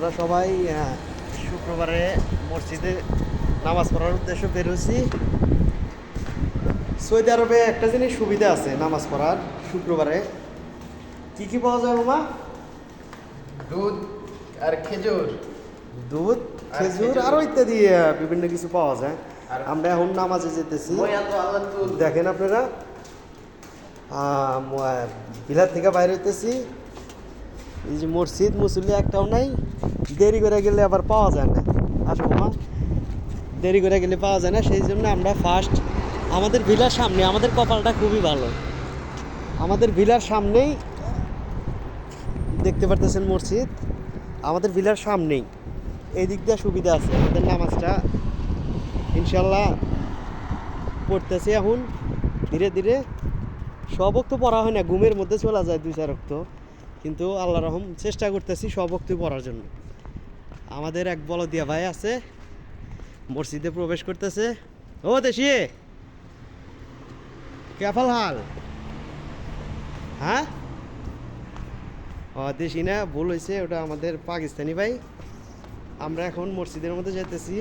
আমরা সবাই শুক্রবারে মসজিদে নামাজ পড়ার উদ্দেশ্যে বেরোছি। সৌদি আরবে একটা জিনিস সুবিধা আছে নামাজ পড়ার শুক্রবারে। কি কি পাওয়া যায় মামা? দুধ আর খেজুর। দুধ, খেজুর আরও ইত্যাদি বিভিন্ন কিছু পাওয়া যায়। আমরা এখন নামাজে যেতেছি। দেখেন আপনারা, বিলার থেকে বাইরে হইতেছি। এই যে মসজিদ মুসল্লি একটাও নাই। দেরি করে গেলে আবার পাওয়া যায় না। আসো মামা, দেরি করে গেলে পাওয়া যায় না, সেই জন্য আমরা ফার্স্ট আমাদের ভিলার সামনে, আমাদের কপালটা খুবই ভালো, আমাদের ভিলার সামনেই দেখতে পারতেছেন মসজিদ, আমাদের ভিলার সামনেই। এই দিক দিয়ে সুবিধা আছে, আমাদের নামাজটা ইনশাল্লাহ পড়তেছি এখন ধীরে ধীরে। সব বক্ত পড়া হয় না, ঘুমের মধ্যে চলে যায় 2-4 রক্ত, কিন্তু আল্লাহ রহম চেষ্টা করতেছি সব বক্তই পড়ার জন্য। আমাদের এক বলদিয়া ভাই আছে, মসজিদে প্রবেশ করতেছে। ও দেশি, কেফাল হাল? হ্যাঁ, ও দেশি না, ভুল হয়েছে, ওটা আমাদের পাকিস্তানি ভাই। আমরা এখন মসজিদের মধ্যে যেতেছি।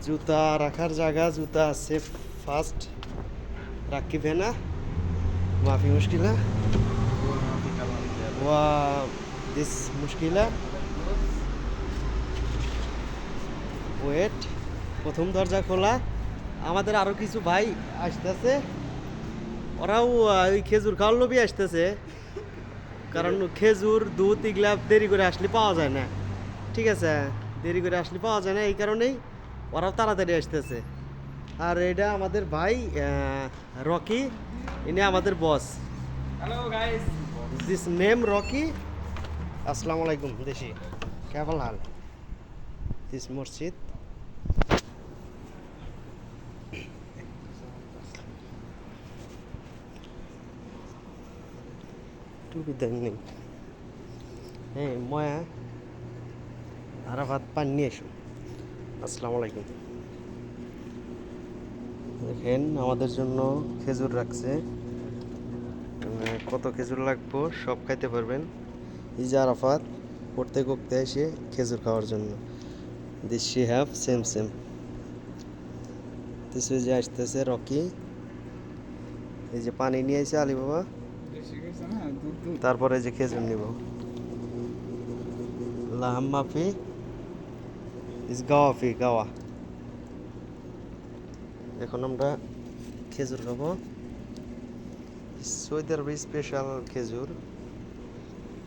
জুতা রাখার জায়গা, জুতা আছে ফার্স্ট রাখিবে না, মাফি মুশকিলা ওয়া দিস মুশকিলা। ওয়েট, প্রথম দরজা খোলা। আমাদের আরও কিছু ভাই আসতেছে, ওরাও ওই খেজুর খাওয়ার লোভই আসতেছে, কারণ খেজুর দুধ এগুলা দেরি করে আসলে পাওয়া যায় না। ঠিক আছে, দেরি করে আসলে পাওয়া যায় না, এই কারণেই ওরাও তাড়াতাড়ি আসতেছে। আর এটা আমাদের ভাই রকি, ইনি আমাদের boss. Hello guys, this name Rocky. আসসালামু আলাইকুম দেশি, কেবল হাল দিস মসজিদ। টুপি দেন নেই। হ্যাঁ ময়া আরাফাত পান নিয়ে এসো। আসসালামু আলাইকুম। দেখেন আমাদের জন্য খেজুর রাখছে, কত খেজুর লাগবো সব খাইতে পারবেন। এই যে আরাফাত পড়তে করতে এসে খেজুর খাওয়ার জন্য। This she have same same. This যে আসতেছে রকি, এই যে পানি নিয়ে এসে আলী বাবা, তারপরে যে খেজুর নিব। লাহাম মাফি ইস গাওয়া ফি গাওয়া। এখন আমরা খেজুর খাবো, সৌদি আরবের স্পেশাল খেজুর।